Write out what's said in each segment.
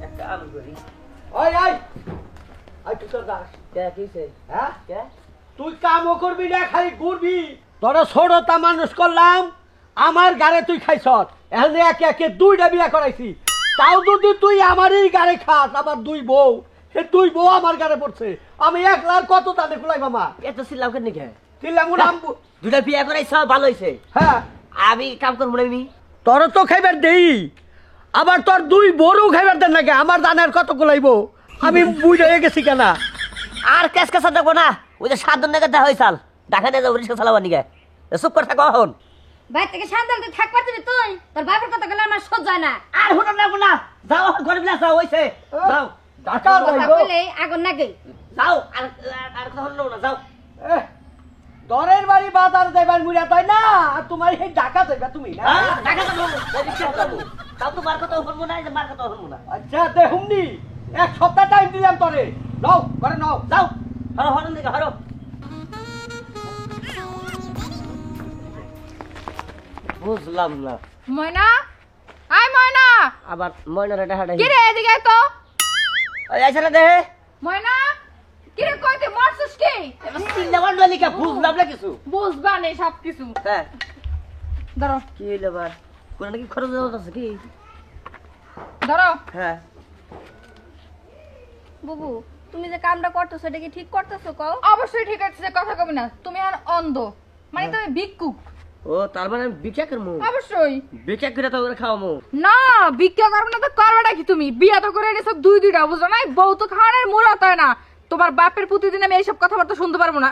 একটা আম করি ওই আই আই তুই তো দাস কে কিছে হ্যাঁ কে তুই কামও করবি না খালি ঘুরবি তোরা ছোটটা মানুষ করলাম আমার গাড়ে তুই খাইছত এখন একে একে দুইটা বিয়া করাইছি তাও যদি তুই আমারই গাড়ে খাস আমার দুই বউ সে দুই বউ আমার গাড়ে পড়ছে আমি একলার কত তাদের খুলাই মামা এত সিলাম কেন কে দিলাম দুটা বিয়া করাইছ ভালো হইছে হ্যাঁ আমি কাম করব না আমি তোর তো খাইবার দেই আবার তোর দুই বড়ও খাইবার দেন নাকি আমার দানের কত গুলাইব আমি বুঝে গেছি কেন আর কেস কেসা দেখবো না ওই যে 7 দিন দেখা হইছাল ঢাকা নিয়ে যাবো রিক্সা চালাবার নিকে চুপ করে থাকো এখন ভাই থেকে শান্তি থাক পারছিস তুই তোর বাপের কথা গেলে আমার সহ্য হয় না আর হুটো লাগবো না যাও ঘরে বিলা যাও হইছে যাও ঢাকা যাইবো বলে আগুন লাগে যাও আর কথা হলো না যাও দরের বাড়ি বাজার যাইবার মুড়া তাই না আর তোমার এই ঢাকা যাইবা তুমি না ঢাকা যাবো রিক্সা চালাবো তাও তো মার কথা হলো না যে মার কথা হলো না আচ্ছা দেখুমনি এক সপ্তাহ টাইম দিলাম তোরে নাও ঘরে নাও যাও হরো হরন দিকে হরো বুঝলাম না ময়না আই ময়না আবার ময়নারে ডাহাডাহি কি রে এদিকে আয় তো ওই আইছা না দেহে ময়না কি রে কইতে মারছস কি চিন্তা বান্ডা লিখা বুঝলাম না কিছু বুঝবা নেই সব কিছু হ্যাঁ ধরো কি হইলো আবার কোন নাকি খরচ দেওয়া আছে কি ধরো হ্যাঁ বুবু তুমি যে কামটা করতেছো এটা কি ঠিক করতেছো কও অবশ্যই ঠিক আছে যে কথা কবি না তুমি আর অন্ধ মানে তুমি ভিক্ষুক ও তার মানে ভিক্ষা করমু অবশ্যই ভিক্ষা করে তো ওরে খাওয়ামু না ভিক্ষা করবে না তো করবেটা কি তুমি বিয়া তো করে এনেছো দুইটা বুঝো না বউ তো খাওয়ানোর মুরাত হয় না তোমার বাপের প্রতিদিন আমি এইসব কথাবার্তা শুনতে পারবো না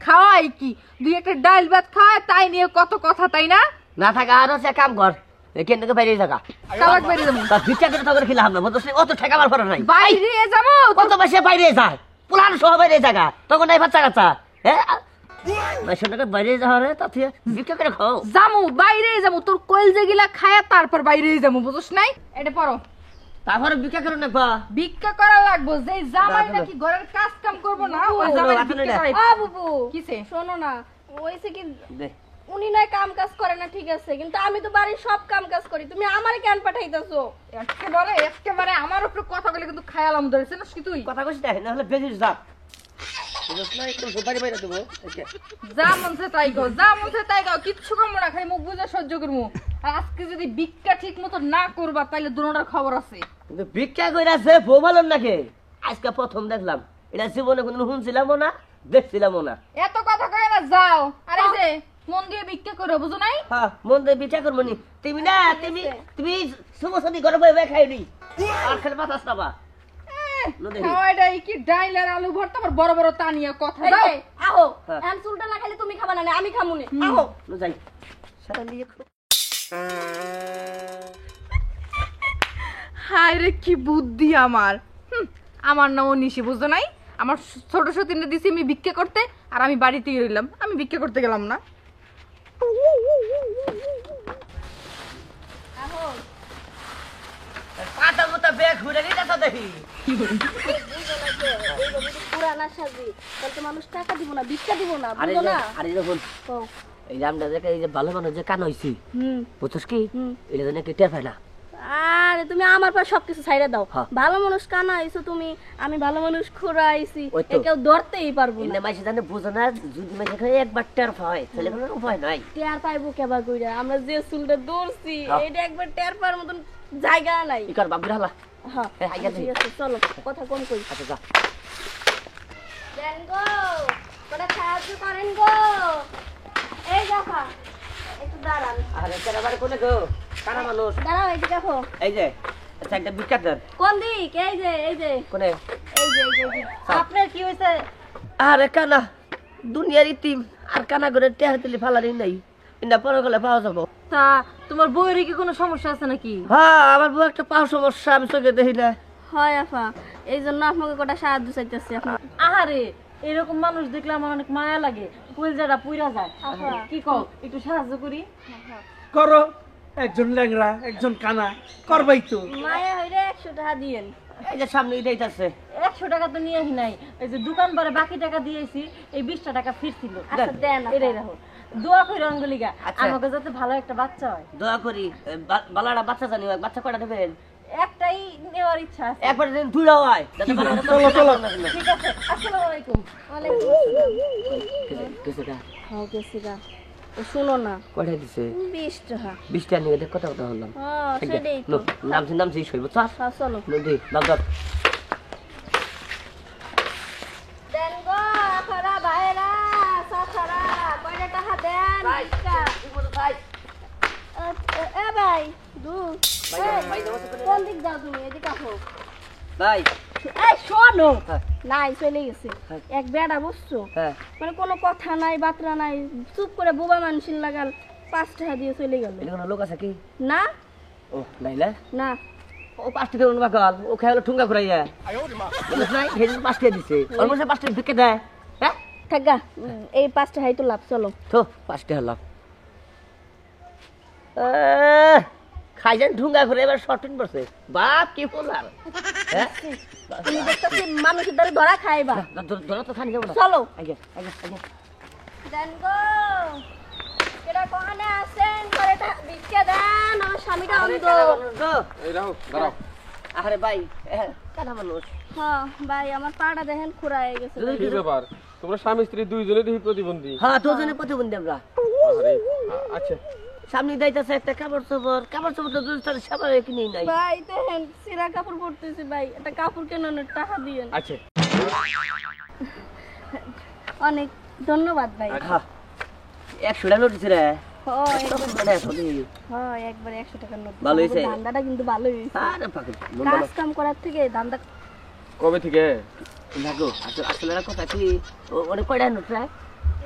খাওয়াই কি দুই একটা ডাল ভাত খাওয়ায় তাই নিয়ে কত কথা তাই না না থাকা আর সে কাম কর এখান থেকে বাইরে থাকা কালাক বাইরে যাবো তা ভিক্ষা করে তো করে খেলাম না বুঝছিস অত ঠেকা মার করে নাই বাইরে যাবো কত বেশি বাইরে যায় পুলান সহ বাইরে জায়গা তখন নাই বাচ্চা কাচ্চা হ্যাঁ বাইরে বাইরে যাওয়ার তাতে ভিক্ষা করে খাও যামু বাইরে যামু তোর কইল যে গিলা খায়া তারপর বাইরে যামু বুঝছ নাই এটা পড়ো তারপরে ভিক্ষা করে না ভিক্ষা করা লাগবো যে জামাই নাকি ঘরের কাজ কাম করবো না ওই জামাই ভিক্ষা করাই আ বুবু কিসে শোনো না ওইছে কি দে উনি নয় কাম কাজ করে না ঠিক আছে কিন্তু আমি তো বাড়ির সব কাম কাজ করি তুমি আমারে কেন পাঠাইতাছো একেবারে আমার উপরে কথা বলে কিন্তু খায়ালাম ধরেছে না তুই কথা কইছিস না হলে বেজিস যা বুঝছ না একটু বাইরে বাইরে দেবো যা মনছে তাই গাও যা মনছে তাই গাও কিচ্ছু কমবো না খালি মুখ বুঝে সহ্য করবো আর আজকে যদি ভিক্ষা ঠিক মতো না করবা তাইলে দুনোটার খবর আছে কিন্তু ভিক্ষা কইরাছে বউ ভালো নাকি আজকে প্রথম দেখলাম এটা জীবনে কোনদিন শুনছিলামও না দেখছিলামও না এত কথা কয় না যাও আরে যে মন দিয়ে ভিক্ষা করো বুঝো নাই হ্যাঁ মন দিয়ে ভিক্ষা করবো নি তুমি না তুমি সমস্যা ঘরে বয়ে খাইনি আর খেলে বাতাস না বা খাওয়াইটাই কি ডাইল আর আলু ভর্তা আবার বড় বড় টানিয়া কথা যাও আহো এম চুলটা না খাইলে তুমি খাবা না আমি খামু নে আহো যাই সারা নিয়ে হায় রে কি বুদ্ধি আমার আমার নামও নিশি বুঝো নাই আমার ছোট সতীনে দিছি আমি ভিক্ষা করতে আর আমি বাড়িতে রইলাম আমি ভিক্ষা করতে গেলাম না পাতা মতো ব্যাগ ঘুরে নিয়ে যাচ্ছ দেখি পুরানা সাজি তাহলে মানুষ টাকা দিব না ভিক্ষা দিব না বুঝো না আরে দেখুন এই যে আমরা দেখে এই যে ভালো মানুষ যে কান হইছি বুঝছিস কি এটা জানি কেটে পায় না আরে তুমি আমার পর সবকিছু ছাইড়া দাও ভালো মানুষ কানা আইছো তুমি আমি ভালো মানুষ খোরা আইছি কেউ ধরতেই পারবো না এনে মাইছে জানে বুঝো না যদি মাইছে খালি একবার টের পায় তাহলে কোনো উপায় নাই টের পাইবো কেবা কইরা আমরা যে চুলটা দৌড়ছি এটা একবার টের পাওয়ার মতন জায়গা নাই ইকার বাপ বিড়ালা হ্যাঁ ঠিক আছে চলো কথা কম কই আচ্ছা যা দেন গো কোটা সাহায্য করেন গো এই দেখো একটু দাঁড়ান আরে কেন বারে কোনে গো কানা মানুষ দাঁড়াও এই দেখো এই যে আচ্ছা একটা বিকাত দেন কোন দিক এই যে কোনে এই আপনার কি হইছে আরে কানা দুনিয়ার ইতিম আর কানা করে টেহার তুলি ফালারি নাই ইন্দা পরে গেলে পাওয়া যাবো তা তোমার বউয়ের কি কোনো সমস্যা আছে নাকি হ্যাঁ আমার বউ একটা পাও সমস্যা আমি চোখে দেখি না হয় আফা এই জন্য আপনাকে কটা সাহায্য চাইতেছি আপনি আহারে এরকম মানুষ দেখলে আমার অনেক মায়া লাগে কলজাটা পুইরা যায় কি কও একটু সাহায্য করি করো একজন ল্যাংড়া একজন কানা করবাই তো মায়া হইরে 100 টাকা দিয়েন এই যে সামনে এটাই আছে 100 টাকা তো নিয়ে আসি নাই এই যে দোকান বারে বাকি টাকা দিয়েছি এই 20 টাকা ফিরছিল আচ্ছা দেন এটাই রাখো দোয়া করি অঙ্গলিকা আচ্ছা। আমাকে যাতে ভালো একটা বাচ্চা হয়। দোয়া করি বালাটা বাচ্চা জানি বাচ্চা কয়টা দেবেন একটাই নেওয়ার ইচ্ছা আছে। একবার দিন দুইটা হয় যাতে বালাটা চলো, চলো। ঠিক আছে, আসসালামু আলাইকুম। ওয়ালাইকুম আসসালাম। কিছুটা হ্যাঁ গেছিগা। ও শুনো না, কয়টা দিছে 20 টাকা। 20 টাকা নিয়ে দেখ কত কথা বললাম হ্যাঁ সেটাই তো। নামছি শৈব চল হ্যাঁ, চলো। নদী নাম দেন গো খরা ভাইরা সাছারা কয়টা টাকা দেন? 20 টাকা। এ ভাই দু কোন দিক যাও তুমি? এদিকে আসো। ভাই এই শোনো, হ্যাঁ। নাই চলে গেছে হ্যাঁ। এক বেড়া বুঝছো, হ্যাঁ মানে কোনো কথা নাই বাতরা নাই, চুপ করে বোবা মানুষের লাগাল 5 টাকা দিয়ে চলে গেল। এটা কোনো লোক আছে কি না ও নাইলে না ও 5 টাকা অনুবা কাল ও খাইলো ঠুঙ্গা ঘুরাইয়া বুঝছ নাই হে 5 টাকা দিছে ওর মধ্যে 5 টাকা ঢুকে দেয় হ্যাঁ থাকা এই 5 টাকাই তো লাভ। চলো তো 5 টাকা লাভ খাইছেন ঠুঙ্গা ঘুরে এবার শর্টিন পড়ছে বাপ কি বলার হ্যাঁ তুমি দেখতেছি মানুষের দ্বারা ধরা খাইবা। ধরা তো খানি যাবো না চলো আগে আগে আগে দেন গো কেডা কোহানে আছেন করে ভিক্ষা দেন, আমার স্বামীটা অন্ধ। এই রাও দাঁড়াও। আরে ভাই কেন মানুষ হ্যাঁ ভাই আমার পাটা দেখেন খুঁড়ায় গেছে। কি ব্যাপার তোমরা স্বামী স্ত্রী দুইজনে দেখি প্রতিবন্ধী? হ্যাঁ দুজনে প্রতিবন্ধী আমরা আরে আচ্ছা সামনে যাইতেছে একটা কাপড় চোপড় তো দুজনের সবাই কিনে নাই ভাই দেখেন সিরা কাপড় পরতেছি ভাই, একটা কাপড় কেনানোর টাকা দিয়েন। আচ্ছা অনেক ধন্যবাদ ভাই। হ্যাঁ 100 টাকা নোটিস রে হ্যাঁ একবার হ্যাঁ একবার 100 টাকার নোট। ভালো হয়েছে। ধান্দাটা কিন্তু ভালো হয়েছে। আরে পাগল কাজ কাম করার থেকে ধান্দা। কবে থেকে? লাগো আসলে কথা কি অনেক কয়টা নোট রে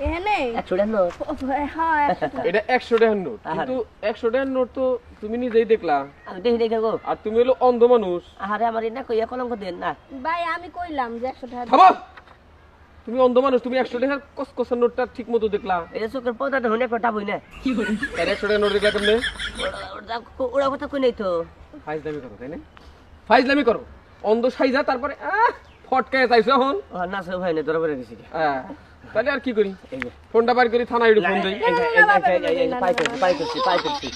এখানে 100 টাকা নোট হ্যাঁ 100 টাকা। এটা 100 টাকার নোট, কিন্তু 100 টাকার নোট তো তুমি নিজেই দেখলা, আমি দেখি গো আর তুমি হলো অন্ধ মানুষ। আরে আমার না কইয়া কলঙ্ক দেন না ভাই আমি কইলাম যে 100 টাকা। থামো, তুমি অন্ধ মানুষ, তুমি 100 টাকার কসকসার নোটটা ঠিক মতো দেখলা, এই চোখের পর্দাটা হইলে একটা বই না তাই 100 টাকার নোট দেখলা কেমনে? ওরা কথা কই নাই তো ফাইজলামি করো তাই না? ফাইজলামি করো, অন্ধ সাইজা তারপরে ফটকায় চাইছো এখন। ও না সব ভাই না ধরে পড়ে গেছি তাহলে আর কি করি, ফোনটা বাইর করি থানায় একটু ফোন দেই। পাই করছি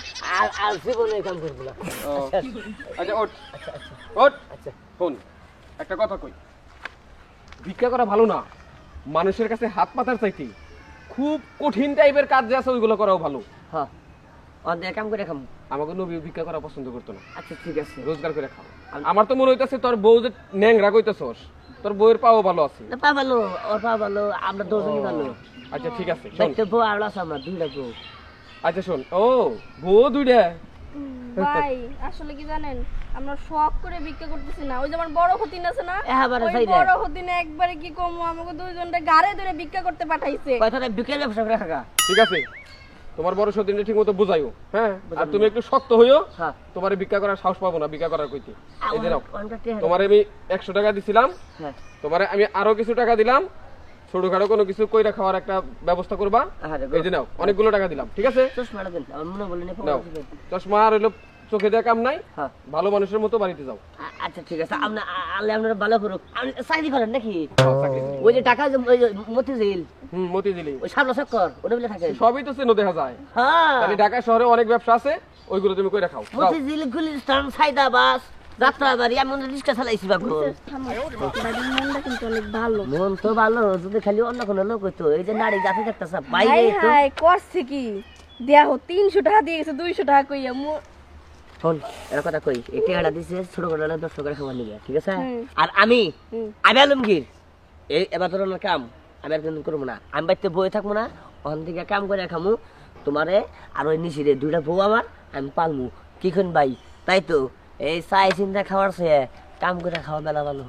আর জীবনে কাম করবো না ও, আচ্ছা ওঠ ওঠ ফোন। একটা কথা কই, ভিক্ষা করা ভালো না, মানুষের কাছে হাত পাতার চাইতে খুব কঠিন টাইপের কাজ যে আছে ওইগুলো করাও ভালো। হ্যাঁ অন্ধে কাম করে খাম আমাকে নবী ভিক্ষা করা পছন্দ করতো না, আচ্ছা ঠিক আছে রোজগার করে খাও। আমার তো মনে হইতাছে তোর বউ যে ন্যাংরা কইতাছস, তোর বউয়ের পাও ভালো আছে। না পা ভালো ওর পা ভালো আমরা দুজনই ভালো আচ্ছা ঠিক আছে শোন, দেখতে বউ আর আছে আমরা দুইটা বউ আচ্ছা শোন, ও বউ দুইটা? ভাই আসলে কি জানেন, আমরা শখ করে ভিক্ষা করতেছি না। ওই যে আমার বড় হতিন আছে না, এবারে ওই চাই রে বড় হতিনে একবারে কি কম আমাকে দুইজনটা গাড়ে ধরে ভিক্ষা করতে পাঠাইছে। কয়টা বিকেল ব্যবসা করে থাকা ঠিক আছে, তোমার বড় সতীনটা ঠিক মতো বুঝাইও, হ্যাঁ? আর তুমি একটু শক্ত হইও, হ্যাঁ তোমার ভিক্ষা করার সাহস পাবো না ভিক্ষা করার কইতে। এই যে নাও, আমার তোমার আমি 100 টাকা দিছিলাম, হ্যাঁ তোমারে আমি আরো কিছু টাকা দিলাম, ছোটখাটো কোনো কিছু কইরা খাওয়ার একটা ব্যবস্থা করবা। আরে এই যে নাও, অনেকগুলো টাকা দিলাম, ঠিক আছে? চশমাটা দেন আমার মনে বলে নে নাও, চশমা আর হইলো চোখে দেখা কাম নাই, হ্যাঁ ভালো মানুষের মতো বাড়িতে যাও। আচ্ছা ঠিক আছে আপনি আল্লাহ আপনারা ভালো করুক আপনি চাকরি করেন নাকি চাকরি করি। ওই যে টাকা ওই যে মতিঝিল মতিঝিলি ওই সামনে চক্কর ওটা বলে থাকে সবই তো চেনো দেখা যায়, হ্যাঁ তাহলে ঢাকা শহরে অনেক ব্যবসা আছে, ওইগুলো তুমি কইরা খাও। যাও। মতিঝিল গুলিস্তান সাইদাবাস যাত্রাবাড়ি এমন রিক্সা চালাইছি বাবু বাড়ির মনটা কিন্তু অনেক ভালো। মন তো ভালো যদি খালি অন্য কোনো লোক হইতো এই যে নারী জাতি দেখতেছে হাই বাইরে তো হাই করছে কি দেয়া 300 টাকা দিয়ে গেছে 200 টাকা কইয়া শোন এর কথা কই এই টাকাটা দিছে ছোট করে 10 টাকা খাবার নিবে ঠিক আছে হুম। আর আমি হুম। আলমগীর এই এবার ধরনের কাম আমি আর কিন্তু করবো না আমি বাড়িতে বই থাকবো না ওখান থেকে কাম করে খামু তোমারে আর ওই নিশিরে দুইটা বউ আমার আমি পালমু কি ভাই তাই তো এই চাই চিন্তা খাওয়ার চেয়ে কাম করে খাওয়া মেলা ভালো